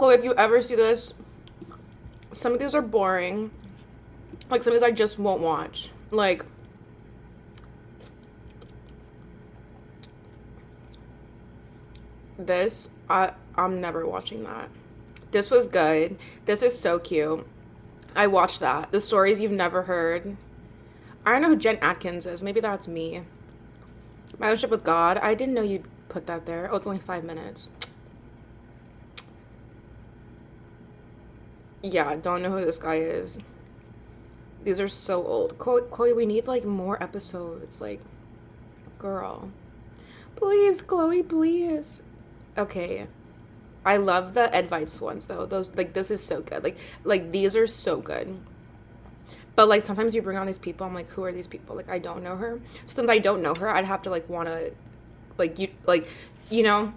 Khloe, if you ever see this, some of these are boring. Like, some of these I just won't watch. Like, this, I'm never watching that. This was good. This is so cute. I watched that. The stories you've never heard. I don't know who Jen Atkins is. Maybe that's me. My relationship with God. I didn't know you'd put that there. Oh, it's only 5 minutes. Yeah, don't know who this guy is. These are so old. Khloe, we need like more episodes. Like, girl. Please, Khloe, please. Okay. I love the advice ones though. Those, like, this is so good. Like these are so good. But like sometimes you bring on these people, I'm like, who are these people? Like, I don't know her. So since I don't know her, I'd have to like wanna you know,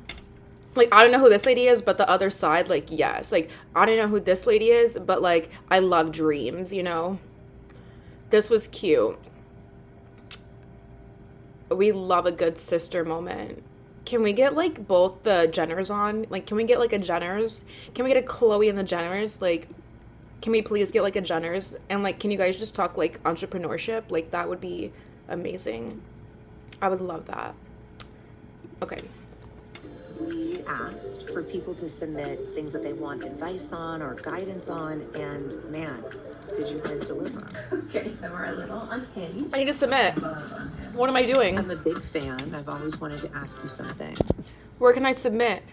like, I don't know who this lady is, but the other side, like, yes. Like, I don't know who this lady is, but like, I love dreams, you know? This was cute. We love a good sister moment. Can we get like both the Jenners on? Like, can we get like a Jenners? Can we get a Khloe and the Jenners? Like, can we please get like a Jenners? And like, can you guys just talk like entrepreneurship? Like, that would be amazing. I would love that. Okay. We asked for people to submit things that they want advice on or guidance on, and man, did you guys deliver? Okay, so we're a little unhinged. I need to submit. What am I doing? I'm a big fan. I've always wanted to ask you something. Where can I submit?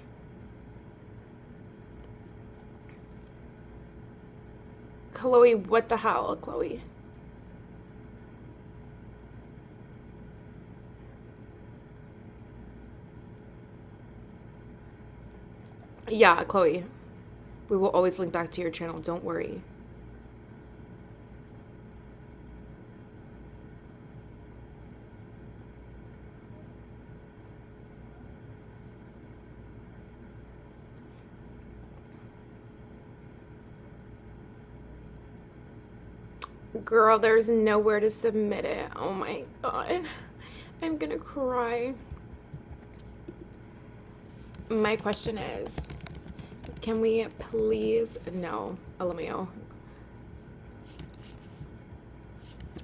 Khloe, what the hell, Khloe? Yeah, Khloe. We will always link back to your channel, don't worry. Girl, there's nowhere to submit it. Oh my god. I'm gonna cry. My question is, can we please, no, LMAO.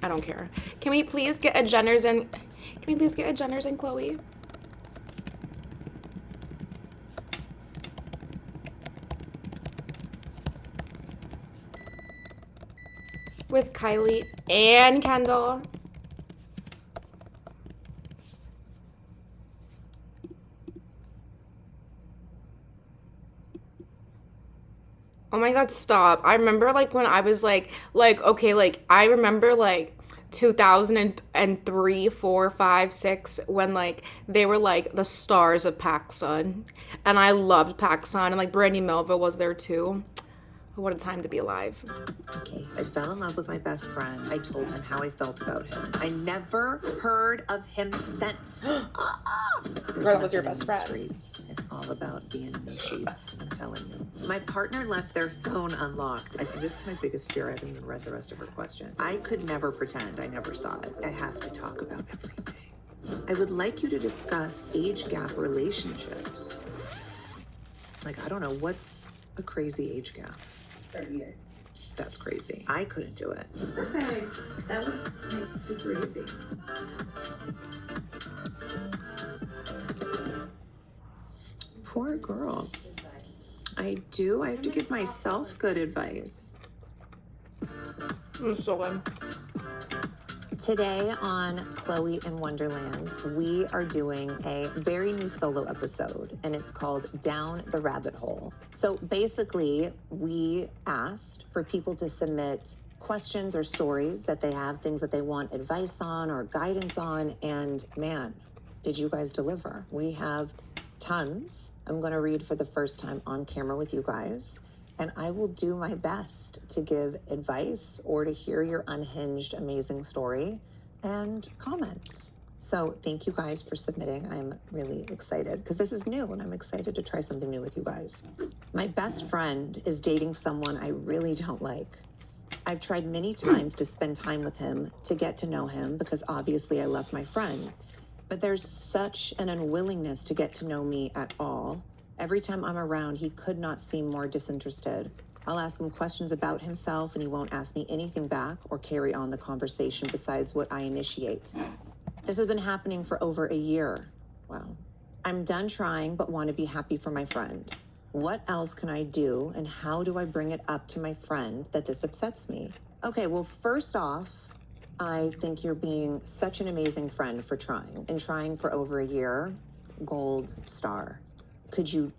I don't care. Can we please get a Jenners and, Khloe? With Kylie and Kendall. Oh my god, stop. I remember like when I was like okay, like I remember like 2003, 4, 5, 6 when like they were like the stars of PacSun. And I loved PacSun, and like Brandy Melville was there too. What a time to be alive. Okay, I fell in love with my best friend. I told him how I felt about him. I never heard of him since. Girl, that was your best friend. Streets. It's all about being in the sheets, I'm telling you. My partner left their phone unlocked. I think this is my biggest fear. I haven't even read the rest of her question. I could never pretend I never saw it. I have to talk about everything. I would like you to discuss age gap relationships. Like, I don't know, what's a crazy age gap? 30 years. That's crazy. I couldn't do it. Okay, that was like super easy. Poor girl. I do. I have to give myself good advice. I'm so good. Today on Khloe in Wonderland, we are doing a very new solo episode, and it's called Down the Rabbit Hole. So basically, we asked for people to submit questions or stories that they have, things that they want advice on or guidance on, and man, did you guys deliver. We have tons. I'm going to read for the first time on camera with you guys. And I will do my best to give advice or to hear your unhinged, amazing story and comment. So thank you guys for submitting. I'm really excited because this is new and I'm excited to try something new with you guys. My best friend is dating someone I really don't like. I've tried many times to spend time with him, to get to know him, because obviously I love my friend. But there's such an unwillingness to get to know me at all. Every time I'm around, he could not seem more disinterested. I'll ask him questions about himself, and he won't ask me anything back or carry on the conversation besides what I initiate. This has been happening for over a year. Wow. I'm done trying, but want to be happy for my friend. What else can I do, and how do I bring it up to my friend that this upsets me? Okay, well, first off, I think you're being such an amazing friend for trying, and trying for over a year. Gold star. Could you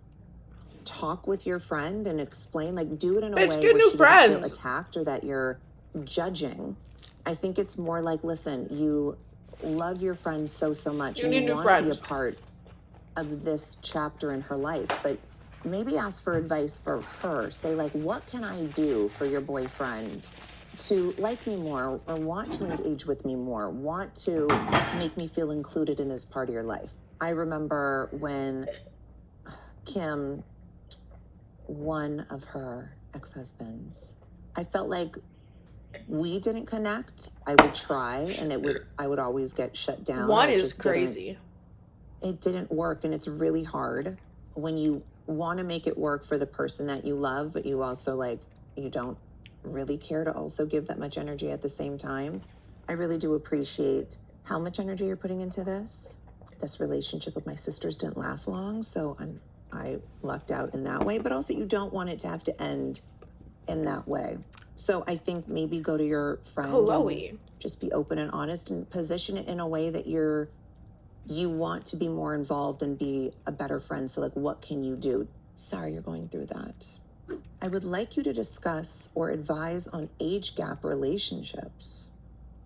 talk with your friend and explain, like, do it in a way where she doesn't feel attacked or that you're judging? I think it's more like, listen, you love your friend so much. You need new want friends. to be a part of this chapter in her life, but maybe ask for advice for her. Say, like, what can I do for your boyfriend to like me more, or want to engage with me more, want to make me feel included in this part of your life? I remember when Kim, one of her ex-husbands, I felt like we didn't connect. I would try, and I would always get shut down. One is crazy. It didn't work, and it's really hard when you want to make it work for the person that you love, but you also, like, you don't really care to also give that much energy at the same time. I really do appreciate how much energy you're putting into this. This relationship with my sisters didn't last long, so I lucked out in that way, but also you don't want it to have to end in that way. So I think maybe go to your friend, Khloe, just be open and honest, and position it in a way that you want to be more involved and be a better friend. So, like, what can you do? Sorry you're going through that. I would like you to discuss or advise on age gap relationships.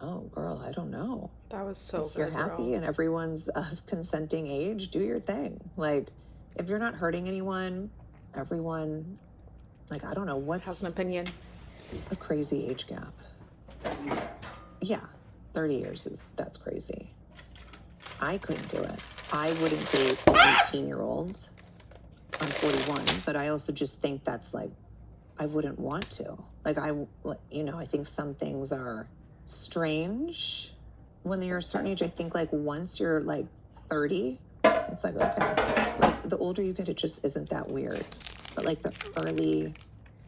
Oh, girl, I don't know. That was so If you're happy and everyone's of consenting age, do your thing. Like, if you're not hurting anyone, everyone, like, I don't know, what's has an opinion. a crazy age gap? Yeah, 30 years that's crazy. I couldn't do it. I wouldn't date 18-year-olds. I'm 41, but I also just think that's, like, I wouldn't want to. Like, I think some things are strange when you're a certain age. I think, like, once you're, like, 30, it's like, okay. It's like the older you get, it just isn't that weird. But, like, the early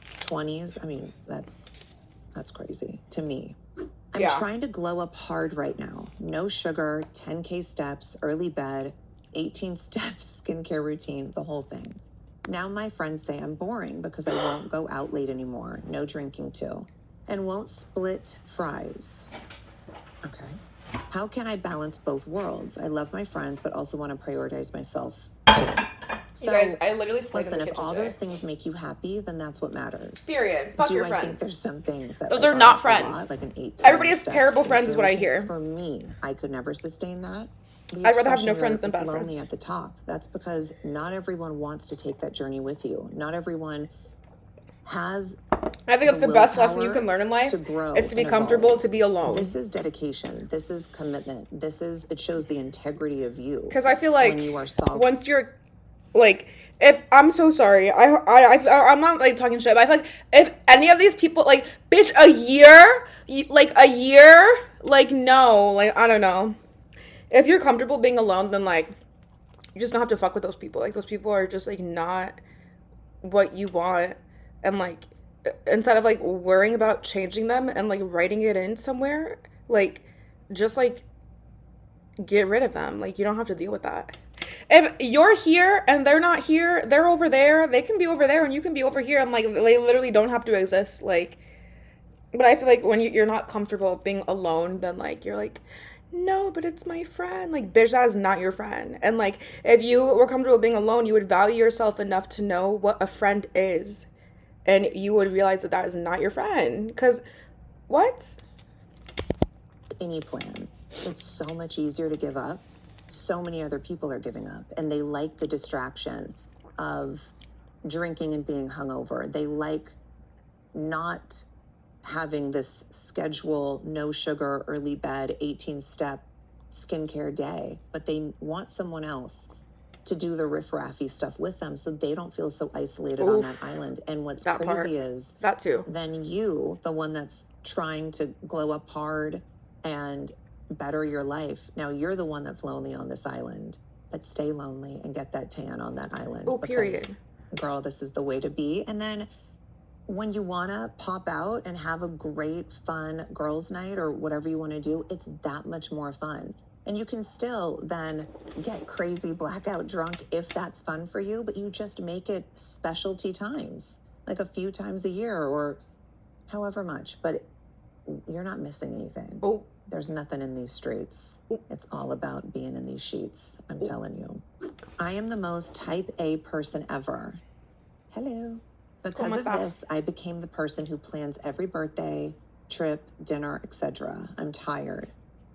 20s, I mean, that's crazy to me. I'm trying to glow up hard right now. No sugar, 10K steps, early bed, 18 steps, skincare routine, the whole thing. Now my friends say I'm boring because I won't go out late anymore. No drinking too. And won't split fries. Okay. How can I balance both worlds? I love my friends, but also want to prioritize myself too. So, you guys, I literally slayed in the listen, if kitchen all today. those things make you happy, then that's what matters. Period. Fuck your I friends. think there's some things that those like, are not a friends. lot, like an 8 Everybody has terrible friends is what I hear. For me, I could never sustain that. I'd rather have no friends than bad lonely friends. at the top. That's because not everyone wants to take that journey with you. Not everyone has. I think that's the best lesson you can learn in life. Is to be comfortable, to be alone. This is dedication. This is commitment. It shows the integrity of you. Because I feel like when you are solid. Once you're, like, if I'm so sorry, I'm not like talking shit, but I feel like if any of these people, like, bitch, a year, like, no, like, I don't know. If you're comfortable being alone, then, like, you just don't have to fuck with those people. Like, those people are just, like, not what you want. And, like, instead of, like, worrying about changing them and, like, writing it in somewhere, like, just, like, get rid of them. Like, you don't have to deal with that. If you're here and they're not here, they're over there, they can be over there and you can be over here, and, like, they literally don't have to exist. Like, but I feel like when you're not comfortable being alone, then, like, you're like, no, but it's my friend. Like, bitch, that is not your friend. And, like, if you were comfortable being alone, you would value yourself enough to know what a friend is. And you would realize that that is not your friend. Because, what? Any plan. It's so much easier to give up. So many other people are giving up. And they like the distraction of drinking and being hungover. They like not having this schedule, no sugar, early bed, 18-step skincare day, but they want someone else to do the riff-raffy stuff with them so they don't feel so isolated on that island. And what's crazy is that too. Then you, the one that's trying to glow up hard and better your life, now you're the one that's lonely on this island. but stay lonely and get that tan on that island. Oh, because, period. girl, this is the way to be. And then when you want to pop out and have a great, fun girls' night or whatever you want to do, it's that much more fun. And you can still then get crazy blackout drunk if that's fun for you, but you just make it specialty times, like a few times a year or however much. But you're not missing anything. Oh. There's nothing in these streets. It's all about being in these sheets, I'm telling you. I am the most type A person ever. Hello. Because of this, I became the person who plans every birthday, trip, dinner, etc. I'm tired.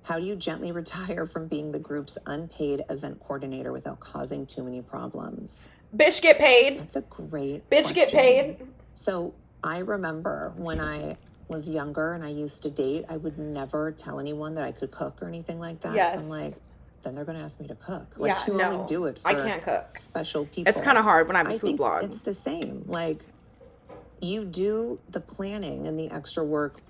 How do you gently retire from being the group's unpaid event coordinator without causing too many problems? Bitch, get paid. That's a great Bitch, get paid. So I remember when I was younger and I used to date, I would never tell anyone that I could cook or anything like that. Yes. I'm like, then they're going to ask me to cook. Like, you only do it for I can't cook. Special people. It's kind of hard when I have a food think blog. It's the same. Like, you do the planning and the extra work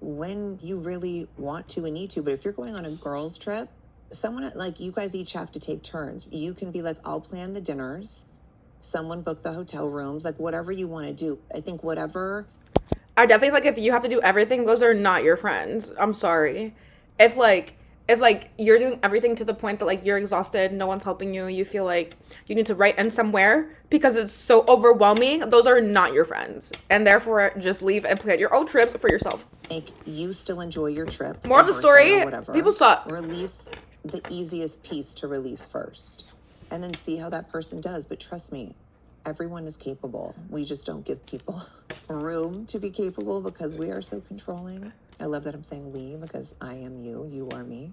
when you really want to and need to. But if you're going on a girls' trip, someone, like, you guys each have to take turns. You can be like, I'll plan the dinners. Someone book the hotel rooms. Like, whatever you want to do. I think whatever... I definitely feel like if you have to do everything, those are not your friends. I'm sorry. If you're doing everything to the point that, like, you're exhausted, no one's helping you, you feel like you need to write in somewhere because it's so overwhelming, those are not your friends. And therefore, just leave and plan your own trips for yourself. Make you still enjoy your trip. More of the story, people suck. Release the easiest piece to release first. And then see how that person does. But trust me, everyone is capable. We just don't give people room to be capable because we are so controlling. I love that I'm saying we because I am you, you are me.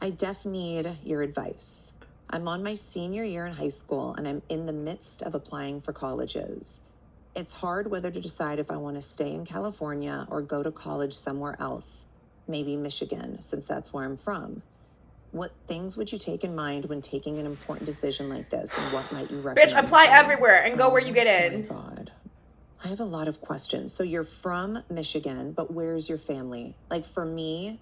I need your advice. I'm on my senior year in high school and I'm in the midst of applying for colleges. It's hard whether to decide if I want to stay in California or go to college somewhere else, maybe Michigan, since that's where I'm from. What things would you take in mind when taking an important decision like this, and what might you recommend? Bitch, apply everywhere and go where you get in. Oh my God. I have a lot of questions. So you're from Michigan, but where's your family? Like, for me,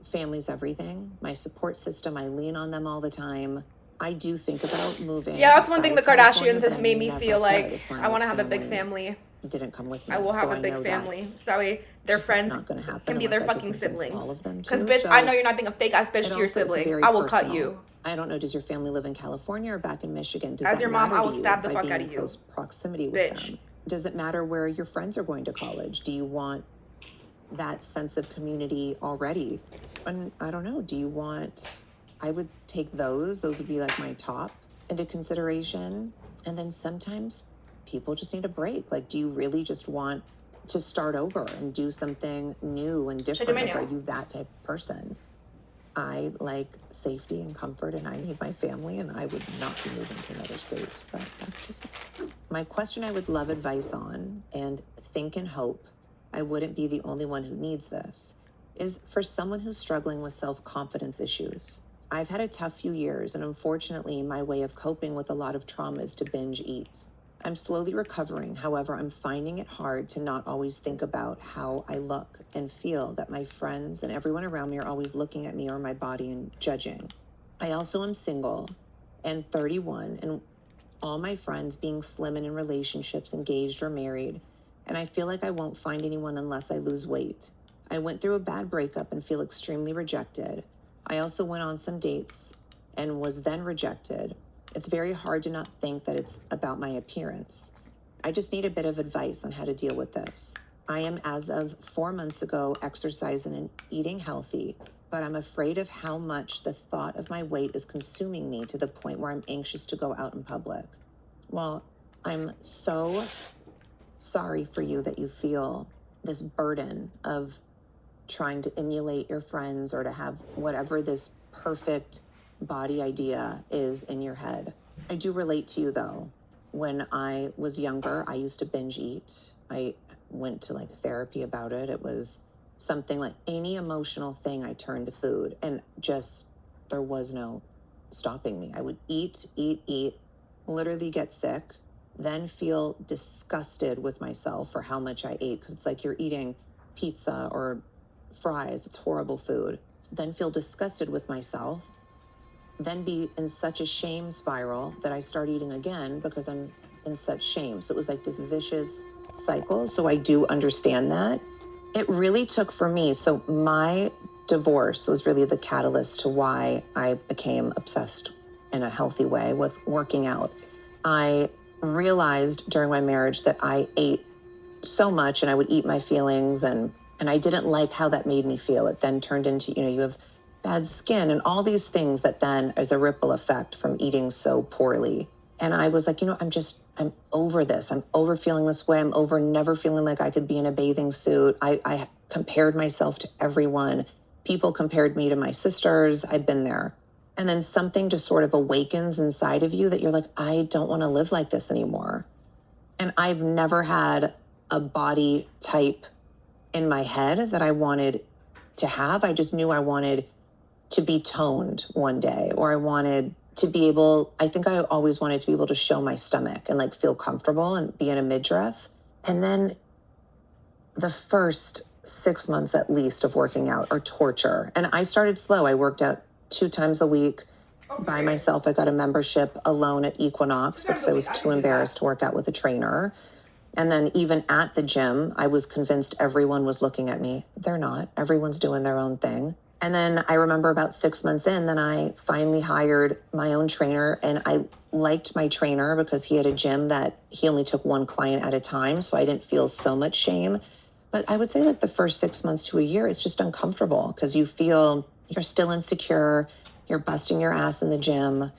family's everything. My support system, I lean on them all the time. I do think about moving. Yeah, that's one thing the California, Kardashians but have I made me never feel could like if I want to have a big family. Didn't come with me. I will have so a big know family. that's So that way their just friends not gonna happen can be their unless I fucking can convince siblings. all of them Because, to. bitch, So I know you're not being a fake ass bitch to your also, it's sibling. very I will cut personal. you. I don't know, does your family live in California or back in Michigan? Does As that your mom, matter I will to you stab the by fuck being out in of you. close proximity with Bitch. them? Does it matter where your friends are going to college? Do you want that sense of community already? And I don't know, do you want... I would take those would be like my top into consideration. And then sometimes people just need a break. Like, do you really just want to start over and do something new and different? Like, are you that type of person? I like safety and comfort, and I need my family, and I would not be moving to another state. But that's just my question. I would love advice on, and think and hope I wouldn't be the only one who needs this, is for someone who's struggling with self-confidence issues. I've had a tough few years, and unfortunately, my way of coping with a lot of trauma is to binge eat. I'm slowly recovering. However, I'm finding it hard to not always think about how I look and feel, that my friends and everyone around me are always looking at me or my body and judging. I also am single and 31, and all my friends being slim and in relationships, engaged or married, and I feel like I won't find anyone unless I lose weight. I went through a bad breakup and feel extremely rejected. I also went on some dates and was then rejected. It's very hard to not think that it's about my appearance. I just need a bit of advice on how to deal with this. I am, as of 4 months ago, exercising and eating healthy, but I'm afraid of how much the thought of my weight is consuming me to the point where I'm anxious to go out in public. Well, I'm so sorry for you that you feel this burden of trying to emulate your friends or to have whatever this perfect body idea is in your head. I do relate to you though. When I was younger, I used to binge eat. I went to like therapy about it. It was something like any emotional thing, I turned to food, and just there was no stopping me. I would eat, literally get sick, then feel disgusted with myself for how much I ate, because it's like you're eating pizza or fries. It's horrible food. Then feel disgusted with myself. then be in such a shame spiral that I start eating again because I'm in such shame. So it was like this vicious cycle. So I do understand that. It really took for me. So my divorce was really the catalyst to why I became obsessed in a healthy way with working out. I realized during my marriage that I ate so much and I would eat my feelings and I didn't like how that made me feel. It then turned into, you have bad skin and all these things that then is a ripple effect from eating so poorly. And I was like, I'm over this. I'm over feeling this way. I'm over never feeling like I could be in a bathing suit. I compared myself to everyone. People compared me to my sisters. I've been there. And then something just sort of awakens inside of you that you're like, I don't want to live like this anymore. And I've never had a body type in my head that I wanted to have. I just knew I wanted to be toned one day, or I wanted to be able, I think I always wanted to be able to show my stomach and like feel comfortable and be in a midriff. And then the first 6 months at least of working out are torture. And I started slow. I worked out 2 times a week by myself. I got a membership alone at Equinox because I was too embarrassed to work out with a trainer. And then even at the gym, I was convinced everyone was looking at me. They're not. Everyone's doing their own thing. And then I remember about 6 months in, then I finally hired my own trainer, and I liked my trainer because he had a gym that he only took one client at a time. So I didn't feel so much shame. But I would say like the first 6 months to a year, it's just uncomfortable because you feel you're still insecure. You're busting your ass in the gym.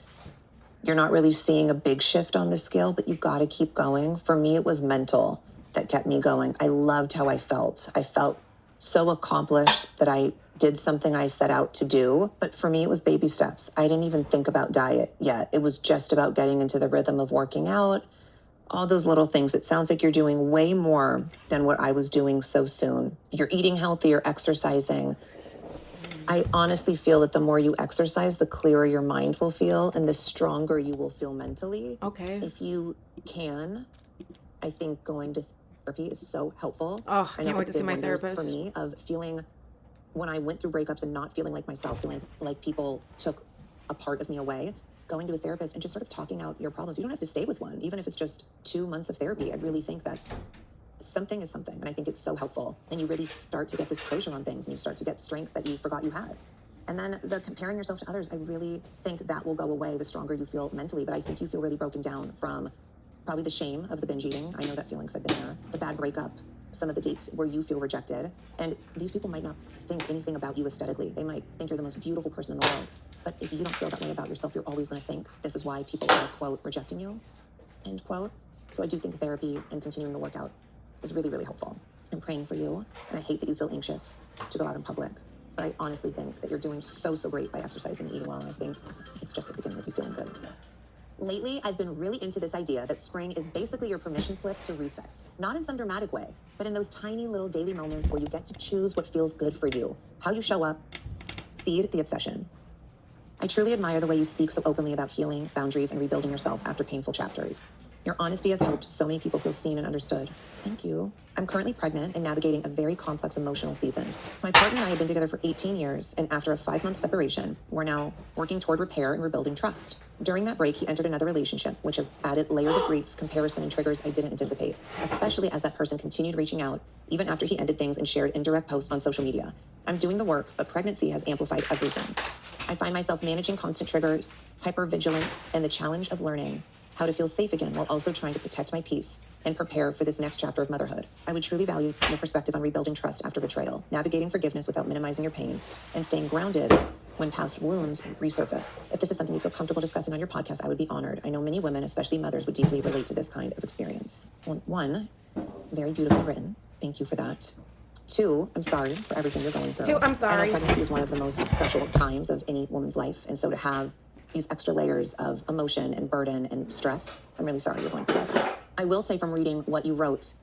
You're not really seeing a big shift on the scale, but you've got to keep going. For me, it was mental that kept me going. I loved how I felt. I felt so accomplished that I did something I set out to do. But for me, it was baby steps. I didn't even think about diet yet. It was just about getting into the rhythm of working out, all those little things. It sounds like you're doing way more than what I was doing so soon. You're eating healthy, you're exercising. I honestly feel that the more you exercise, the clearer your mind will feel and the stronger you will feel mentally. Okay. If you can, I think going to therapy is so helpful. Oh, I can't wait to see my therapist. For me, of feeling when I went through breakups and not feeling like myself, feeling like people took a part of me away, going to a therapist and just sort of talking out your problems. You don't have to stay with one, even if it's just 2 months of therapy. I really think that's something is something. And I think it's so helpful. And you really start to get this closure on things and you start to get strength that you forgot you had. And then the comparing yourself to others, I really think that will go away the stronger you feel mentally. But I think you feel really broken down from probably the shame of the binge eating. I know that feeling 'cause I've been there. The bad breakup, some of the dates where you feel rejected. And these people might not think anything about you aesthetically. They might think you're the most beautiful person in the world. But if you don't feel that way about yourself, you're always going to think this is why people are, quote, rejecting you, end quote. So I do think therapy and continuing to work out is really, really helpful. I'm praying for you, and I hate that you feel anxious to go out in public. But I honestly think that you're doing so great by exercising and eating well, and I think it's just the beginning of you feeling good. Lately, I've been really into this idea that spring is basically your permission slip to reset. Not in some dramatic way, but in those tiny little daily moments where you get to choose what feels good for you. How you show up, feed the obsession. I truly admire the way you speak so openly about healing, boundaries, and rebuilding yourself after painful chapters. Your honesty has helped so many people feel seen and understood. Thank you. I'm currently pregnant and navigating a very complex emotional season. My partner and I have been together for 18 years, and after a 5-month separation, we're now working toward repair and rebuilding trust. During that break, he entered another relationship, which has added layers of grief, comparison, and triggers I didn't anticipate, especially as that person continued reaching out, even after he ended things and shared indirect posts on social media. I'm doing the work, but pregnancy has amplified everything. I find myself managing constant triggers, hypervigilance, and the challenge of learning how to feel safe again while also trying to protect my peace and prepare for this next chapter of motherhood. I would truly value your perspective on rebuilding trust after betrayal, navigating forgiveness without minimizing your pain, and staying grounded when past wounds resurface. If this is something you feel comfortable discussing on your podcast, I would be honored. I know many women, especially mothers, would deeply relate to this kind of experience. 1, very beautifully written. Thank you for that. 2, I'm sorry for everything you're going through. 2, I'm sorry. I know pregnancy is one of the most special times of any woman's life, and so to have these extra layers of emotion and burden and stress, I'm really sorry you're going through that. I will say from reading what you wrote,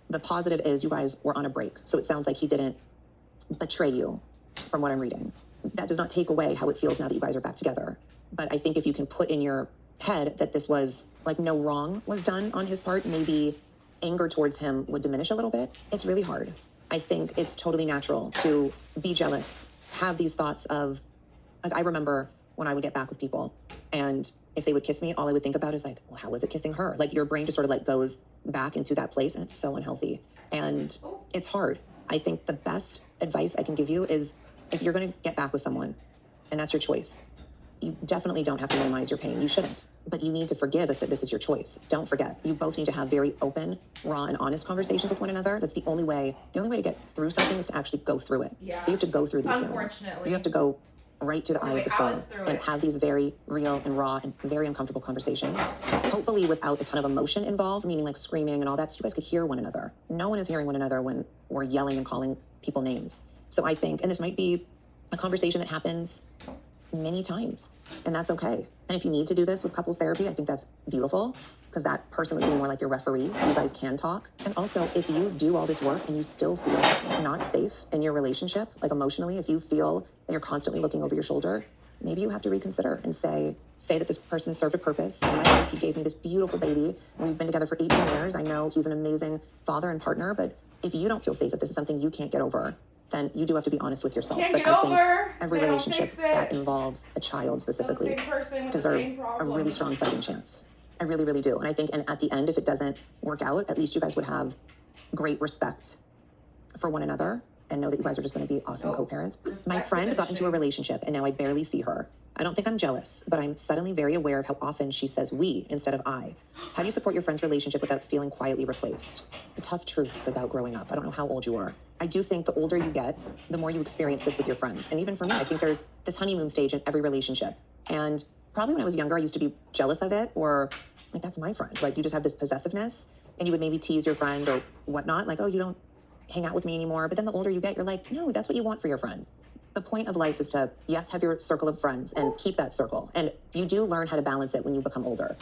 the positive is you guys were on a break. So it sounds like he didn't betray you from what I'm reading. That does not take away how it feels now that you guys are back together. But I think if you can put in your head that this was like no wrong was done on his part, maybe anger towards him would diminish a little bit. It's really hard. I think it's totally natural to be jealous, have these thoughts of, like I remember when I would get back with people. And if they would kiss me, all I would think about is like, well, how was it kissing her? Like your brain just sort of like goes back into that place, and it's so unhealthy. And it's hard. I think the best advice I can give you is if you're going to get back with someone, and that's your choice, you definitely don't have to minimize your pain. You shouldn't. But you need to forgive if this is your choice. Don't forget. You both need to have very open, raw, and honest conversations with one another. That's the only way. The only way to get through something is to actually go through it. Yeah. So you have to go through these feelings. Unfortunately. You have to go right to the eye of the storm and have these very real and raw and very uncomfortable conversations. Hopefully without a ton of emotion involved, meaning like screaming and all that, so you guys could hear one another. No one is hearing one another when we're yelling and calling people names. So I think, and this might be a conversation that happens many times, and that's okay. And if you need to do this with couples therapy, I think that's beautiful, because that person would be more like your referee, so you guys can talk. And also, if you do all this work and you still feel not safe in your relationship, like emotionally, if you feel that you're constantly looking over your shoulder, maybe you have to reconsider and say that this person served a purpose in my life. He gave me this beautiful baby. We've been together for 18 years. I know he's an amazing father and partner, but if you don't feel safe, if this is something you can't get over, then you do have to be honest with yourself. Can't but get I over. think every relationship that involves a child specifically deserves a really strong fighting chance. I really, really do. And I think, and at the end, if it doesn't work out, at least you guys would have great respect for one another and know that you guys are just going to be awesome co-parents. My friend got into a relationship and now I barely see her. I don't think I'm jealous, but I'm suddenly very aware of how often she says we instead of I. How do you support your friend's relationship without feeling quietly replaced? The tough truths about growing up. I don't know how old you are. I do think the older you get, the more you experience this with your friends. And even for me, I think there's this honeymoon stage in every relationship. And probably when I was younger, I used to be jealous of it, or like, that's my friend. Like, you just have this possessiveness and you would maybe tease your friend or whatnot. Like, oh, you don't hang out with me anymore. But then the older you get, you're like, no, that's what you want for your friend. The point of life is to, yes, have your circle of friends and keep that circle. And you do learn how to balance it when you become older.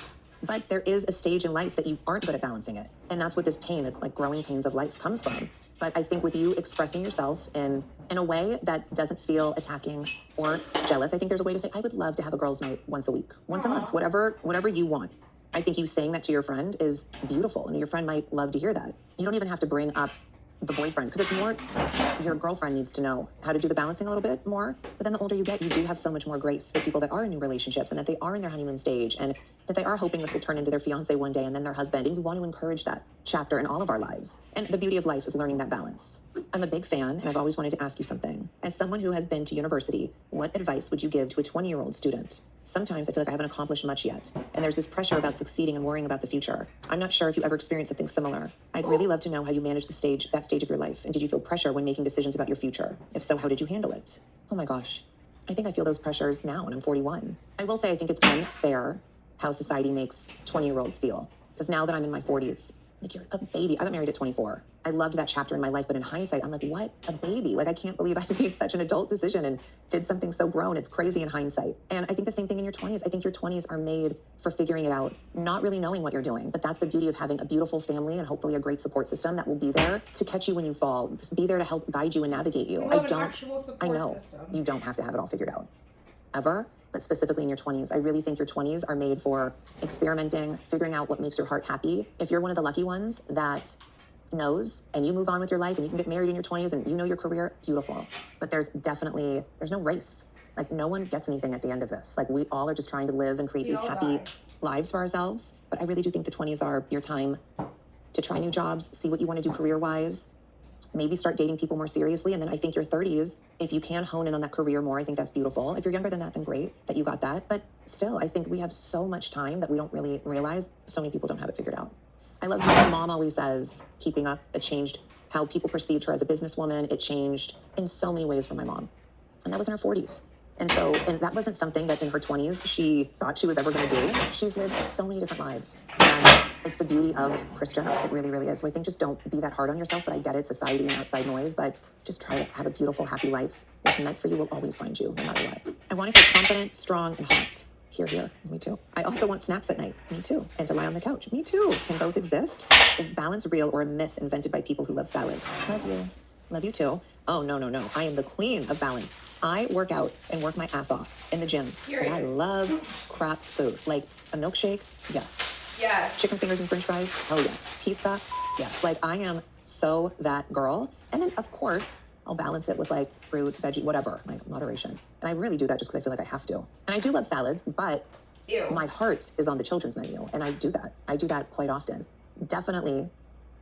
But there is a stage in life that you aren't good at balancing it. And that's what this pain, it's like growing pains of life, comes from. But I think with you expressing yourself in a way that doesn't feel attacking or jealous, I think there's a way to say, I would love to have a girls' night once a week, once a month, whatever you want. I think you saying that to your friend is beautiful, and your friend might love to hear that. You don't even have to bring up the boyfriend, because it's more your girlfriend needs to know how to do the balancing a little bit more. But then the older you get, you do have so much more grace for people that are in new relationships and that they are in their honeymoon stage and that they are hoping this will turn into their fiance one day and then their husband. And you want to encourage that chapter in all of our lives. And the beauty of life is learning that balance. I'm a big fan, and I've always wanted to ask you something. As someone who has been to university, what advice would you give to a 20-year-old student? Sometimes I feel like I haven't accomplished much yet, and there's this pressure about succeeding and worrying about the future. I'm not sure if you ever experienced something similar. I'd really love to know how you managed that stage of your life, and did you feel pressure when making decisions about your future? If so, how did you handle it? Oh my gosh, I think I feel those pressures now, and I'm 41. I will say I think it's unfair how society makes 20-year-olds feel, because now that I'm in my 40s, like, you're a baby. I got married at 24. I loved that chapter in my life, but in hindsight, I'm like, what? A baby? Like, I can't believe I made such an adult decision and did something so grown. It's crazy in hindsight. And I think the same thing in your 20s. I think your 20s are made for figuring it out, not really knowing what you're doing. But that's the beauty of having a beautiful family and hopefully a great support system that will be there to catch you when you fall, just be there to help guide you and navigate you. I know you don't have to have it all figured out, ever. But specifically in your 20s, I really think your 20s are made for experimenting, figuring out what makes your heart happy. If you're one of the lucky ones that knows and you move on with your life and you can get married in your 20s and you know your career, beautiful. But there's no race. Like, no one gets anything at the end of this. Like, we all are just trying to live and create these happy lives for ourselves. But I really do think the 20s are your time to try new jobs, see what you want to do career-wise, maybe start dating people more seriously. And then I think your 30s, if you can hone in on that career more, I think that's beautiful. If you're younger than that, then great that you got that. But still, I think we have so much time that we don't really realize. So many people don't have it figured out. I love how my mom always says, keeping up, it changed how people perceived her as a businesswoman. It changed in so many ways for my mom. And that was in her 40s. And that wasn't something that in her 20s she thought she was ever going to do. She's lived so many different lives. And it's the beauty of Kris Jenner. It really, really is. So I think just don't be that hard on yourself. But I get it, society and outside noise. But just try to have a beautiful, happy life. What's meant for you will always find you, no matter what. I want to feel confident, strong, and hot. Here. Me too. I also want snacks at night. Me too. And to lie on the couch. Me too. Can both exist? Is balance real or a myth invented by people who love salads? Love you. Love you too. Oh, no. I am the queen of balance. I work out and work my ass off in the gym. But I love crap food. Like a milkshake, yes. Yes. Chicken fingers and french fries, oh yes. Pizza, yes. Like, I am so that girl. And then, of course, I'll balance it with like fruit, veggie, whatever, like moderation. And I really do that just because I feel like I have to. And I do love salads, but Ew. my heart is on the children's menu. And I do that. I do that quite often. Definitely,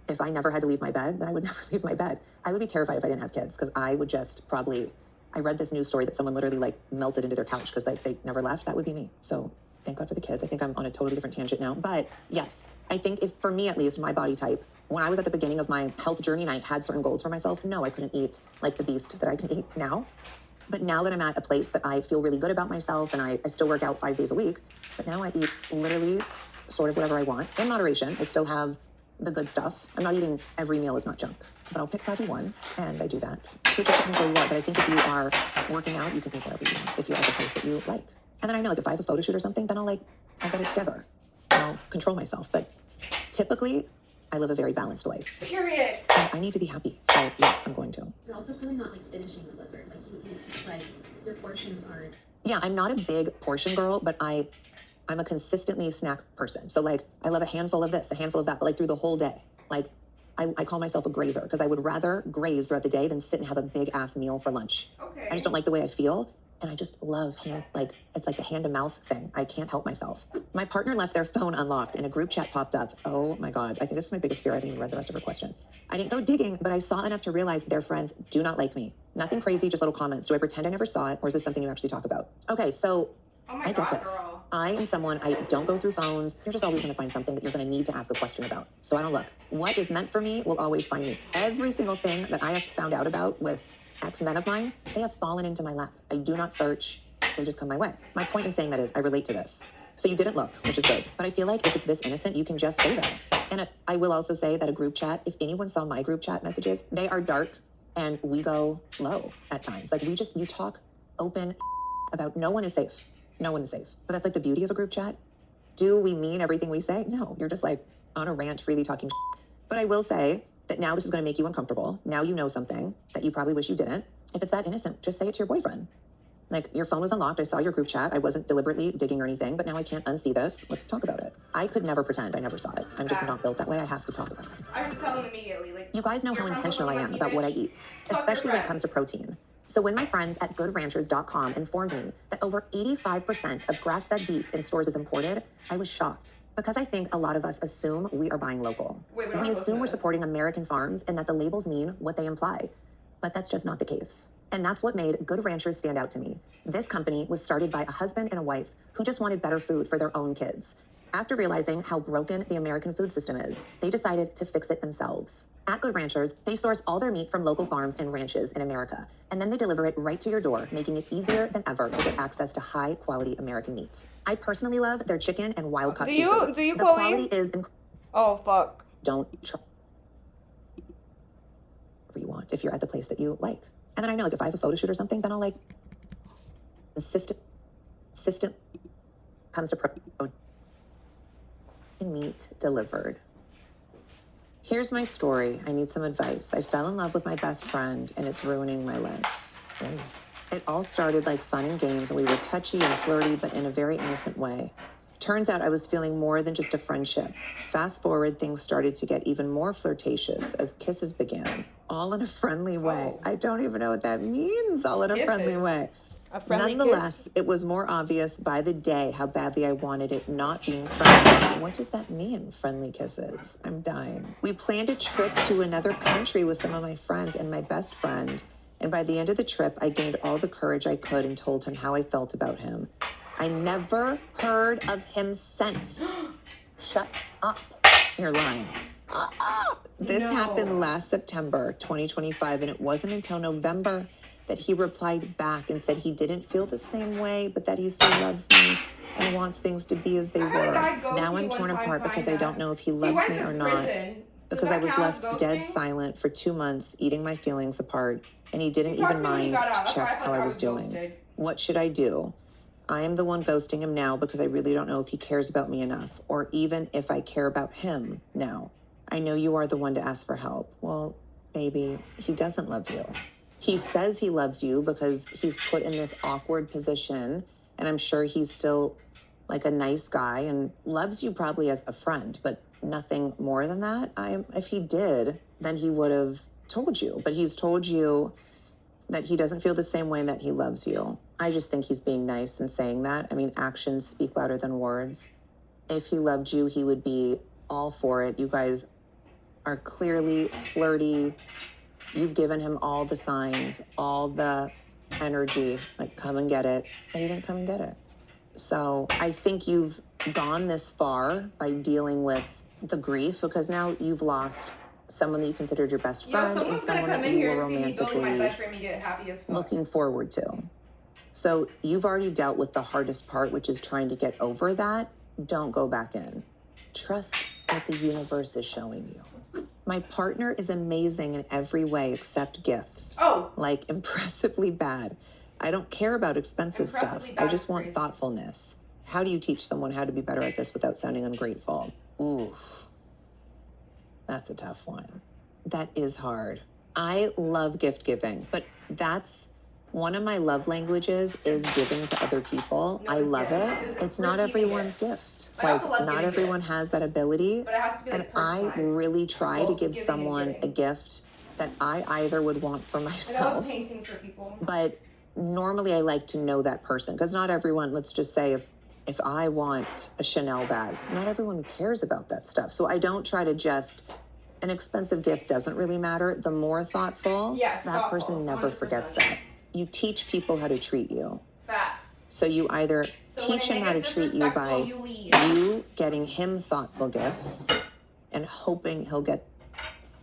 if I never had to leave my bed, then I would never leave my bed. I would be terrified if I didn't have kids because I would just probably, I read this news story that someone literally like melted into their couch because they never left. That would be me. So thank God for the kids. I think I'm on a totally different tangent now. But yes, I think if for me at least, my body type, when I was at the beginning of my health journey and I had certain goals for myself, no, I couldn't eat like the beast that I can eat now. But now that I'm at a place that I feel really good about myself and I still work out 5 days a week, but now I eat literally sort of whatever I want in moderation. I still have the good stuff. I'm not eating every meal is not junk, but I'll pick probably one, and I do that. So it just depends where you are. But I think if you are working out, you can pick whatever you want if you're at the place that you like. And then I know like if I have a photo shoot or something, then I'll get it together. I'll control myself. But typically, I live a very balanced life. Period. And I need to be happy, so yeah, I'm going to. You're also probably not like finishing the blizzard. Like you eat, like your portions aren't. Yeah, I'm not a big portion girl, but I'm a consistently snack person. So like I love a handful of this, a handful of that, but like through the whole day. Like I call myself a grazer because I would rather graze throughout the day than sit and have a big ass meal for lunch. Okay. I just don't like the way I feel. And I just love it's like the hand to mouth thing. I can't help myself. My partner left their phone unlocked and a group chat popped up. Oh my God. I think this is my biggest fear. I haven't even read the rest of her question. I didn't go digging, but I saw enough to realize their friends do not like me. Nothing crazy, just little comments. Do I pretend I never saw it or is this something you actually talk about? Okay, so Oh my I get God, this. girl. I am someone, I don't go through phones. You're just always going to find something that you're going to need to ask a question about. So I don't look. What is meant for me will always find me. Every single thing that I have found out about with ex-men of mine, they have fallen into my lap. I do not search. They just come my way. My point in saying that is I relate to this. So you didn't look, which is good. But I feel like if it's this innocent, you can just say that. And I will also say that a group chat, if anyone saw my group chat messages, they are dark and we go low at times. Like you talk open about no one is safe. No one is safe. But that's like the beauty of a group chat. Do we mean everything we say? No, you're just like on a rant, freely talking. But I will say that now this is going to make you uncomfortable. Now you know something that you probably wish you didn't. If it's that innocent, just say it to your boyfriend. Like, your phone was unlocked. I saw your group chat. I wasn't deliberately digging or anything, but now I can't unsee this. Let's talk about it. I could never pretend I never saw it. I'm just not built that way. I have to talk about it. I have to tell him immediately. Like, You guys know how intentional I am about what I eat, Fuck especially your when it comes to protein. So when my friends at goodranchers.com informed me that over 85% of grass-fed beef in stores is imported, I was shocked. Because I think a lot of us assume we are buying local. Wait, we're not We assume supposed we're to this. supporting American farms and that the labels mean what they imply. But that's just not the case. And that's what made Good Ranchers stand out to me. This company was started by a husband and a wife who just wanted better food for their own kids. After realizing how broken the American food system is, they decided to fix it themselves. At Good Ranchers, they source all their meat from local farms and ranches in America, and then they deliver it right to your door, making it easier than ever to get access to high-quality American meat. I personally love their chicken and wild-caught Do you, seafood. The Chloe? quality is Oh, fuck. don't try whatever you want if you're at the place that you like. And then I know, like, if I have a photo shoot or something, then I'll, like, insistent comes to meat delivered. Here's my story. I need some advice. I fell in love with my best friend, and it's ruining my life. It all started like fun and games, and we were touchy and flirty, but in a very innocent way. Turns out I was feeling more than just a friendship. Fast forward, things started to get even more flirtatious as kisses began, all in a friendly way. Oh. I don't even know what that means, all in a friendly Kisses. way. A friendly Nonetheless, kiss? it was more obvious by the day how badly I wanted it not being friendly. What does that mean, friendly kisses? I'm dying. We planned a trip to another country with some of my friends and my best friend. And by the end of the trip, I gained all the courage I could and told him how I felt about him. I never heard of him since. Shut up. You're lying. This No. happened last September 2025, and it wasn't until November that he replied back and said he didn't feel the same way, but that he still loves me and wants things to be as they I had a were. guy ghost Now me I'm one torn time apart because I kinda. don't know if he He loves went me to or not. prison. Does Because that I was count as left dead ghosting? silent for 2 months, eating my feelings apart, and he didn't He talked even to me when he mind got out. to That's why I check felt how like I I was was doing. ghosted. What should I do? I am the one ghosting him now because I really don't know if he cares about me enough, or even if I care about him now. I know you are the one to ask for help. Well, baby, he doesn't love you. He says he loves you because he's put in this awkward position, and I'm sure he's still like a nice guy and loves you probably as a friend, but nothing more than that. If he did, then he would have told you. But he's told you that he doesn't feel the same way and that he loves you. I just think he's being nice and saying that. I mean, actions speak louder than words. If he loved you, he would be all for it. You guys are clearly flirty. You've given him all the signs, all the energy, like come and get it, and he didn't come and get it. So I think you've gone this far by dealing with the grief, because now you've lost someone that you considered your best friend and someone's gonna someone come that in you here were and see me building my romantically bed frame and get happy as fuck. looking forward to. So you've already dealt with the hardest part, which is trying to get over that. Don't go back in. Trust what the universe is showing you. My partner is amazing in every way except gifts. Oh. Like impressively bad. I don't care about expensive stuff. Impressively bad I just is want crazy. thoughtfulness. How do you teach someone how to be better at this without sounding ungrateful? Ooh, that's a tough one. That is hard. I love gift giving, but that's one of my love languages is giving to other people. No, I it's love gifts. it. It's not receiving everyone's gifts. gift. But I also love Not giving everyone gifts. has that ability. But it has to be like And I personalized. really try to Both give giving and someone getting. a gift that I either would want for And I love myself, painting for people. but normally I like to know that person, because not everyone, let's just say if I want a Chanel bag, not everyone cares about that stuff. So I don't try to just, an expensive gift doesn't really matter. The more thoughtful, Yes, that thoughtful, person never 100%. forgets that. You teach people how to treat you. Facts. So you either So when teach they him how to get treat you by disrespectful, you leave. you getting him thoughtful gifts and hoping he'll get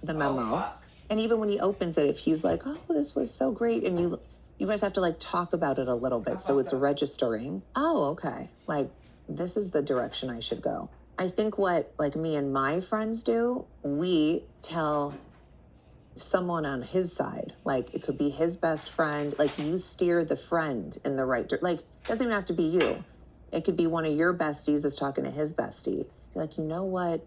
the memo. fuck. And even when he opens it, if he's like, "Oh, this was so great," and you guys have to like talk about it a little bit, so it's registering. Oh, okay. Like this is the direction I should go. I think what like me and my friends do, we tell someone on his side, like it could be his best friend, like you steer the friend in the right direction. Like it doesn't even have to be you. It could be one of your besties that's talking to his bestie. You're like, you know what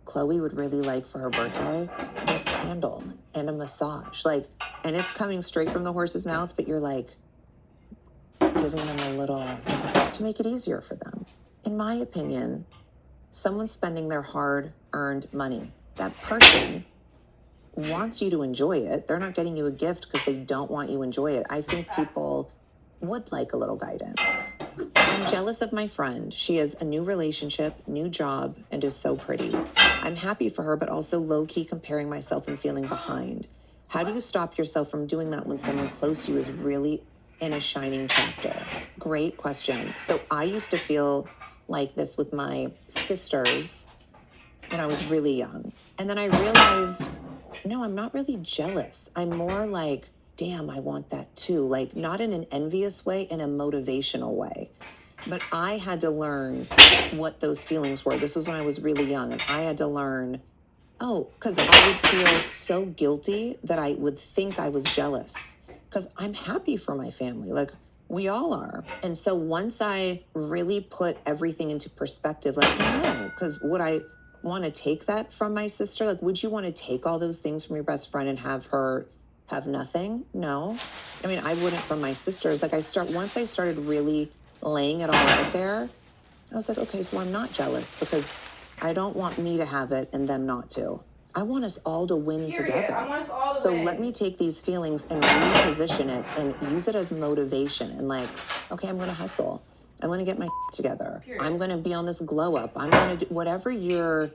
Khloe would really like for her birthday? This candle and a massage. Like, and it's coming straight from the horse's mouth, but you're like giving them a little to make it easier for them. In my opinion, someone spending their hard-earned money, that person wants you to enjoy it. They're not getting you a gift because they don't want you to enjoy it. I think people would like a little guidance. I'm jealous of my friend. She has a new relationship, new job, and is so pretty. I'm happy for her, but also low-key comparing myself and feeling behind. How do you stop yourself from doing that when someone close to you is really in a shining chapter? Great question. So I used to feel like this with my sisters when I was really young. And then I realized, no, I'm not really jealous. I'm more like, damn, I want that too. Like, not in an envious way, in a motivational way. But I had to learn what those feelings were. This was when I was really young, and I had to learn, because I would feel so guilty that I would think I was jealous because I'm happy for my family. Like, we all are. And so once I really put everything into perspective, like, no, because would I want to take that from my sister? Like, would you want to take all those things from your best friend and have her have nothing? No. I mean, I wouldn't from my sisters. Like, once I started really laying it all out there, I was like, okay, so I'm not jealous because I don't want me to have it and them not to. I want us all to win together. I want us all to So win. let me take these feelings and reposition it and use it as motivation and like, okay, I'm going to hustle. I'm going to get my together. Period. I'm going to be on this glow up. I'm going to do whatever your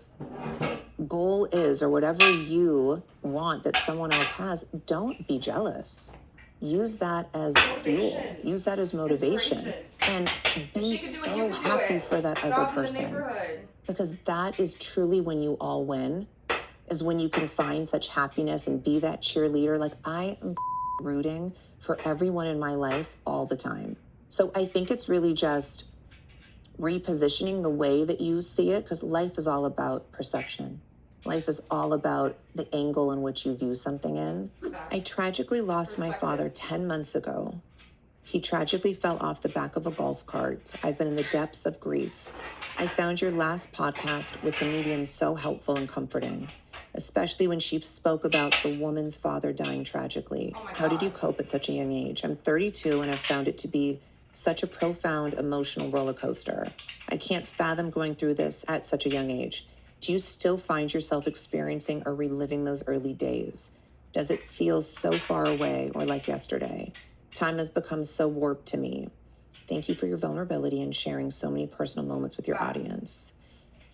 goal is or whatever you want that someone else has. Don't be jealous. Use that as fuel. Use that as motivation. And be so happy for that other person. Because that is truly when you all win, is when you can find such happiness and be that cheerleader. Like, I am rooting for everyone in my life all the time. So I think it's really just repositioning the way that you see it, because life is all about perception. Life is all about the angle in which you view something in. I tragically lost my father 10 months ago. He tragically fell off the back of a golf cart. I've been in the depths of grief. I found your last podcast with the medium so helpful and comforting, especially when she spoke about the woman's father dying tragically. How did you cope at such a young age? I'm 32 and I've found it to be such a profound emotional roller coaster. I can't fathom going through this at such a young age. Do you still find yourself experiencing or reliving those early days? Does it feel so far away or like yesterday? Time has become so warped to me. Thank you for your vulnerability and sharing so many personal moments with your audience.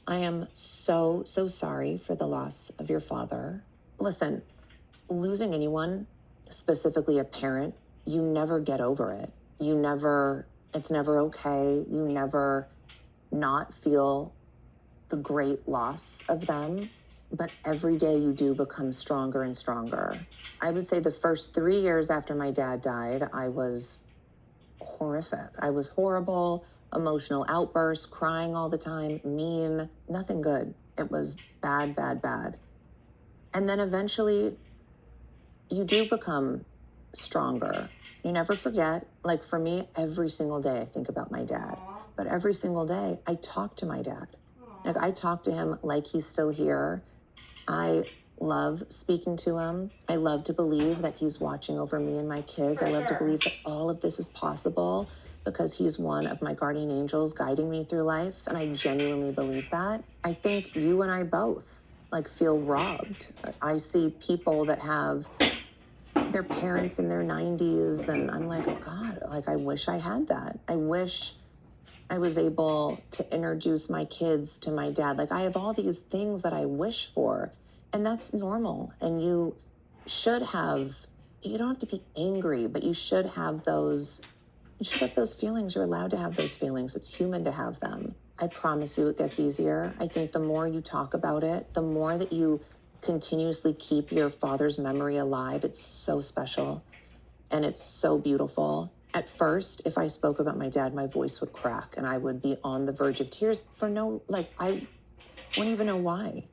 I am so, so sorry for the loss of your father. Listen, losing anyone, specifically a parent, you never get over it. It's never okay. You never not feel the great loss of them, but every day you do become stronger and stronger. I would say the first 3 years after my dad died, I was horrific. I was horrible, emotional outbursts, crying all the time, mean, nothing good. It was bad, bad, bad. And then eventually you do become stronger. You never forget. Like for me, every single day I think about my dad. But every single day I talk to my dad. Like I talk to him like he's still here. I love speaking to him. I love to believe that he's watching over me and my kids. I love to believe that all of this is possible because he's one of my guardian angels guiding me through life. And I genuinely believe that. I think you and I both like feel robbed. I see people that have their parents in their 90s and I'm like, oh God, like I wish I had that. I wish I was able to introduce my kids to my dad. Like I have all these things that I wish for, and that's normal. And you should have, you don't have to be angry, but you should have those feelings. You're allowed to have those feelings. It's human to have them. I promise you it gets easier. I think the more you talk about it, the more that you continuously keep your father's memory alive. It's so special and it's so beautiful. At first, if I spoke about my dad, my voice would crack and I would be on the verge of tears for I wouldn't even know why.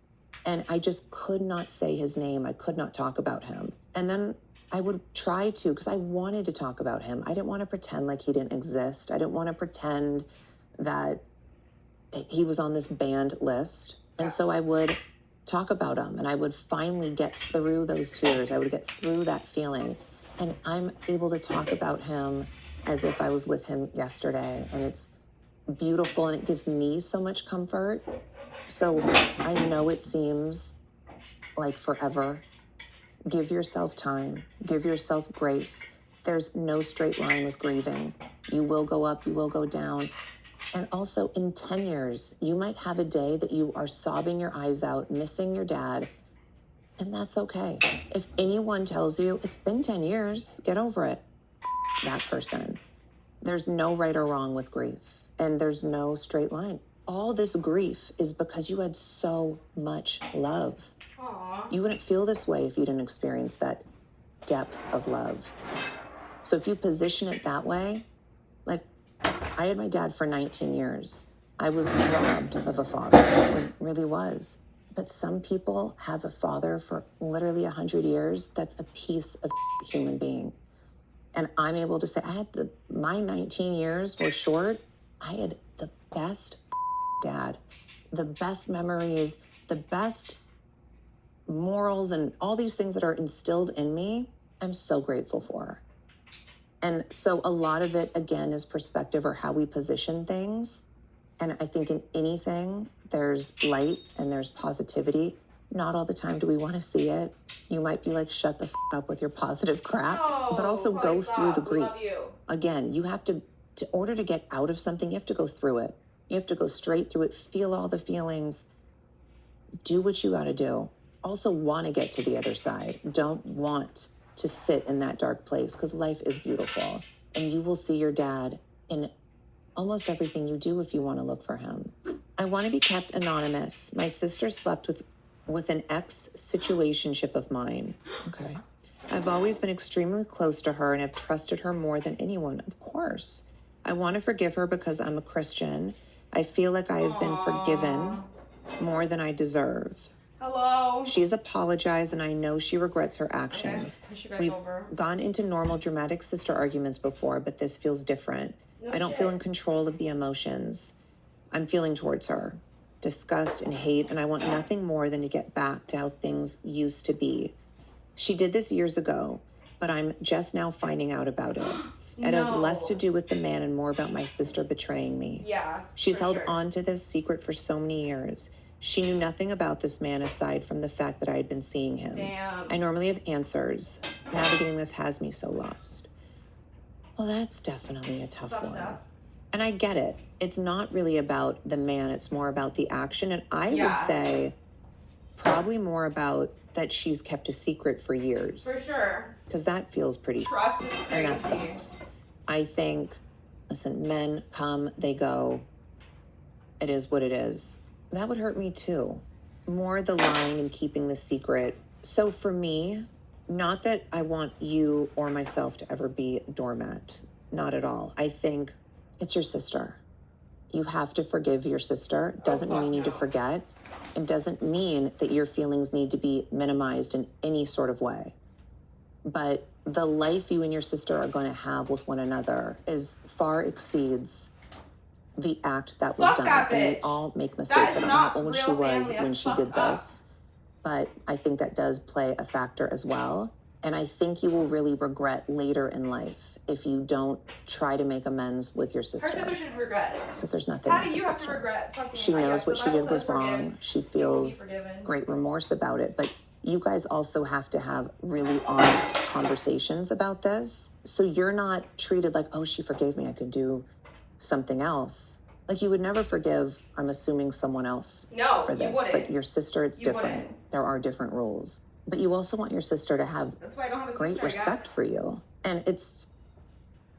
And I just could not say his name. I could not talk about him. And then I would try to, because I wanted to talk about him. I didn't want to pretend like he didn't exist. I didn't want to pretend that he was on this banned list. And so I would talk about him and I would finally get through those tears. I would get through that feeling. And I'm able to talk about him as if I was with him yesterday. And it's beautiful and it gives me so much comfort. So I know it seems like forever. Give yourself time. Give yourself grace. There's no straight line with grieving. You will go up, you will go down. And also in 10 years, you might have a day that you are sobbing your eyes out, missing your dad. And that's okay. If anyone tells you it's been 10 years, get over it. That person. There's no right or wrong with grief. And there's no straight line. All this grief is because you had so much love. Aww. You wouldn't feel this way if you didn't experience that depth of love. So if you position it that way, like I had my dad for 19 years. I was robbed of a father. It really was. But some people have a father for literally 100 years. That's a piece of human being. And I'm able to say, my 19 years were short. I had the best dad, the best memories, the best morals, and all these things that are instilled in me. I'm so grateful for. And so a lot of it, again, is perspective or how we position things. And I think in anything, there's light and there's positivity. Not all the time do we want to see it. You might be like, shut the up with your positive crap, but also go through the grief. Again, you have to in order to get out of something, you have to go through it. You have to go straight through it, feel all the feelings, do what you got to do. Also want to get to the other side. Don't want to sit in that dark place because life is beautiful. And you will see your dad in almost everything you do if you want to look for him. I want to be kept anonymous. My sister slept with an ex-situationship of mine. Okay. I've always been extremely close to her and have trusted her more than anyone. Of course. I want to forgive her because I'm a Christian. I feel like I have been forgiven more than I deserve. Hello. She's apologized and I know she regrets her actions. Okay. We've gone into normal dramatic sister arguments before, but this feels different. I don't feel in control of the emotions I'm feeling towards her. Disgust and hate, and I want nothing more than to get back to how things used to be. She did this years ago, but I'm just now finding out about it. It has less to do with the man and more about my sister betraying me. Yeah. She's held on to this secret for so many years. She knew nothing about this man aside from the fact that I had been seeing him. Damn. I normally have answers. Navigating this has me so lost. Well, that's definitely a tough one. And I get it. It's not really about the man. It's more about the action. And I would say probably more about that she's kept a secret for years. For sure. Because that feels pretty... Trust is crazy. And that sucks. I think, listen, men come, they go. It is what it is. That would hurt me too. More the lying and keeping the secret. So for me, not that I want you or myself to ever be a doormat. Not at all. I think it's your sister. You have to forgive your sister. Doesn't mean you need to forget. It doesn't mean that your feelings need to be minimized in any sort of way. But the life you and your sister are going to have with one another far exceeds the act that was done. And we all make mistakes. I don't know how old she was when she did this, but I think that does play a factor as well. And I think you will really regret later in life if you don't try to make amends with your sister. Her sister should regret. Because there's nothing. How do you have to regret? She knows what she did was wrong. She feels great remorse about it. But you guys also have to have really honest conversations about this. So you're not treated like, oh, she forgave me, I could do something else. Like you would never forgive, I'm assuming, someone else for this. But your sister, it's different. There are different rules. But you also want your sister to have great respect for you. And it's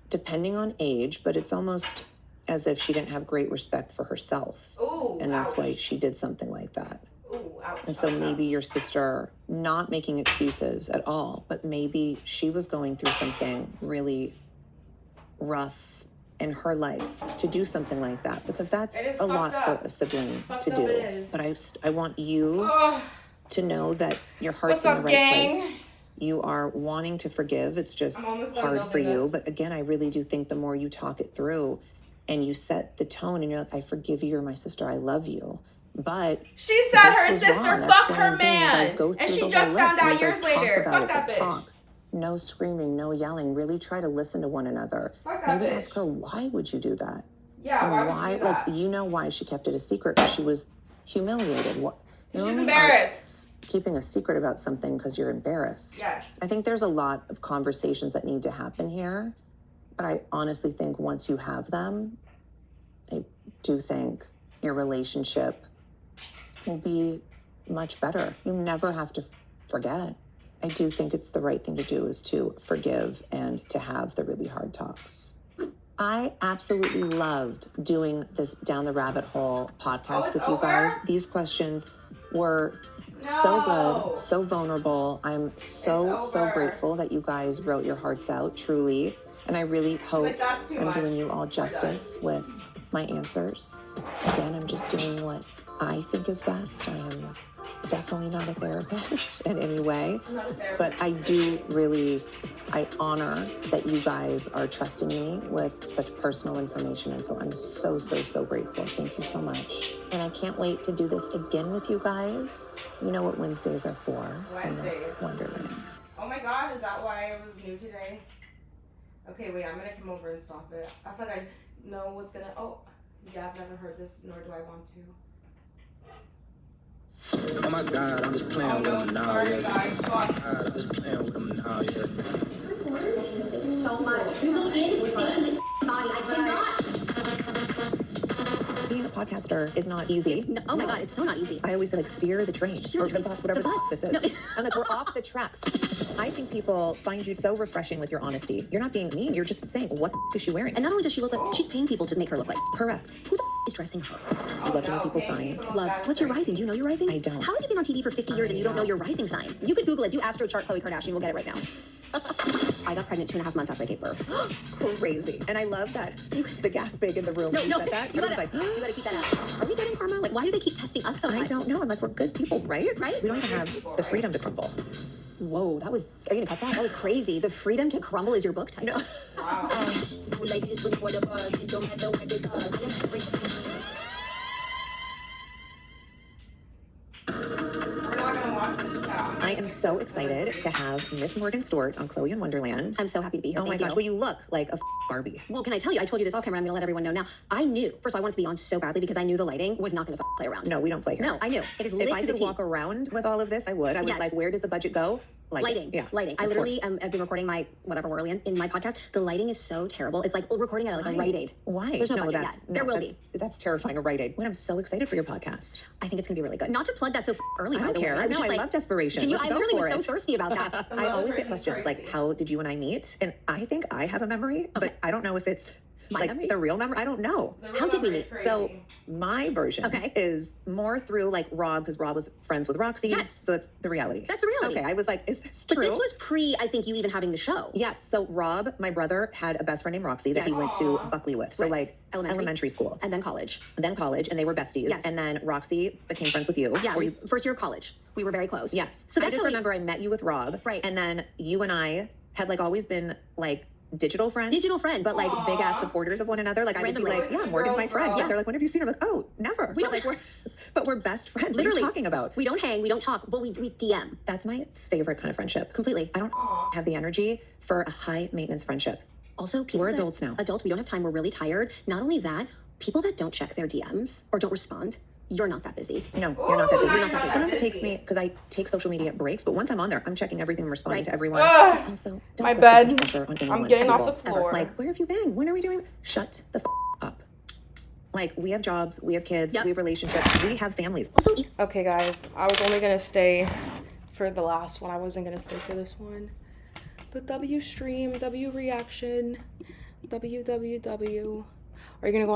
depending on age, but it's almost as if she didn't have great respect for herself. Ooh, and that's why she did something like that. Ooh, ouch, and so maybe your sister, not making excuses at all, but maybe she was going through something really rough in her life to do something like that, because that's a lot for a sibling to do. But I want you to know that your heart's in the right place. You are wanting to forgive. It's just hard for you. But again, I really do think the more you talk it through and you set the tone and you're like, I forgive you, you're my sister, I love you. But she said her sister fucked her man. And she just found out years later. Fuck that bitch. No screaming, no yelling. Really try to listen to one another. Maybe ask her, why would you do that? Yeah, and why would you do that? Like, you know why she kept it a secret. She was humiliated. She's embarrassed. Keeping a secret about something because you're embarrassed. Yes. I think there's a lot of conversations that need to happen here. But I honestly think once you have them, I do think your relationship will be much better. You never have to forget. I do think it's the right thing to do is to forgive and to have the really hard talks. I absolutely loved doing this Down the Rabbit Hole podcast with you guys. These questions were so good, so vulnerable. I'm so grateful that you guys wrote your hearts out, truly. And I really hope I'm doing you all justice with my answers. Again, I'm just doing what I think is best. I am definitely not a therapist in any way, but I do really, I honor that you guys are trusting me with such personal information. And so I'm so grateful. Thank you so much. And I can't wait to do this again with you guys. You know what Wednesdays are for. And that's Wonderland. Oh my God, is that why I was new today? Okay, wait, I'm gonna come over and stop it. I feel like I know what's gonna, yeah, I've never heard this, nor do I want to. Oh my God, I'm just playing with them now. Sorry, guys. Fuck. I'm just playing with them now. So much. You look in seeing this body. I cannot. Being a podcaster is not easy. Oh my God, it's so not easy. I always say, like, steer the train or the bus, whatever this is. No. I'm like, we're off the tracks. I think people find you so refreshing with your honesty. You're not being mean. You're just saying, what the is she wearing? And not only does she look like, she's paying people to make her look like. Correct. Who the is dressing her? You love to know people's signs. Love. What's your rising? Do you know your rising? I don't. How have you been on TV for 50 years and you don't know your rising sign? You could Google it. Do Astro Chart Khloe Kardashian. We'll get it right now. I got pregnant 2.5 months after I gave birth. Crazy. And I love that the gas bag in the room. No, said that. You gotta keep that out. Are we getting karma? Like, why do they keep testing us so much? I don't know. I'm like, we're good people, right? Right? We don't even have the freedom to crumble. Whoa, are you gonna cut that? That was crazy. The Freedom to Crumble is your book title. No. Wow. I I am so excited to have Miss Morgan Stewart on Khloe Wonderland. I'm so happy to be here. Oh my Thank gosh, you. well, you look like a Barbie. Well, can I tell you? I told you this off camera. I'm gonna let everyone know now. I knew. First of all, I wanted to be on so badly because I knew the lighting was not gonna play around. No, we don't play here. No, I knew. It is lit If I to the could T. walk around with all of this, I would. I was Yes. like, where does the budget go? Lighting. Yeah. Lighting. I of literally course. I've been recording my whatever we're in my podcast. The lighting is so terrible. It's like recording at like a Rite Aid. Why? There's no budget that's yet. There will be. That's terrifying. A Rite Aid. When I'm so excited for your podcast. I think it's gonna be really good. Not to plug that so early. I by don't the care. way. I'm No, just I like, love desperation. Can you? Let's I go literally for was it. so thirsty about that. I always get Desperation is questions like, crazy. how did you and I meet? And I think I have a memory, but I don't know if it's My like memory? the real memory. I don't know. How did we meet? So my version Okay. is more through like Rob, because Rob was friends with Roxy. Yes. So it's the reality. That's the reality. Okay, I was like, is this But true? this was pre, I think, you even having the show. Yes. So Rob, my brother, had a best friend named Roxy that he Yes. went to Buckley with. So Right. like elementary school. And then college. Then college, and they were besties. Yes. And then Roxy became friends with you. Yeah, Or you, first year of college. We were very close. yes. So I that's just how we- remember I met you with Rob. Right. And then you and I had like always been like digital friends. Digital friends. But like big ass supporters of one another. Like I would be Randomly. like, Always yeah, the Morgan's my girls friend. girl. Yeah. They're like, when have you seen her? I'm like, oh, never. We But don't- like we're best friends. Literally. What are you talking about? We don't hang, we don't talk, but we DM. That's my favorite kind of friendship. Completely. I don't have the energy for a high maintenance friendship. Also, people We're that- adults now. Adults, we don't have time. We're really tired. Not only that, people that don't check their DMs or don't respond, you're not that busy. No, you're not that Ooh, busy. you're not that Sometimes it takes busy. me because I take social media breaks, but once I'm on there, I'm checking everything, I'm responding Right. to everyone. Ugh, Also, don't my put this bed. much pressure on anyone, I'm getting off ever, the ever. floor. Like, where have you been? When are we doing? Shut the up. Like, we have jobs, we have kids, Yep. we have relationships, we have families. Also, Okay, guys, I was only gonna stay for the last one. I wasn't gonna stay for this one. But W stream, W reaction, WWW. Are you gonna go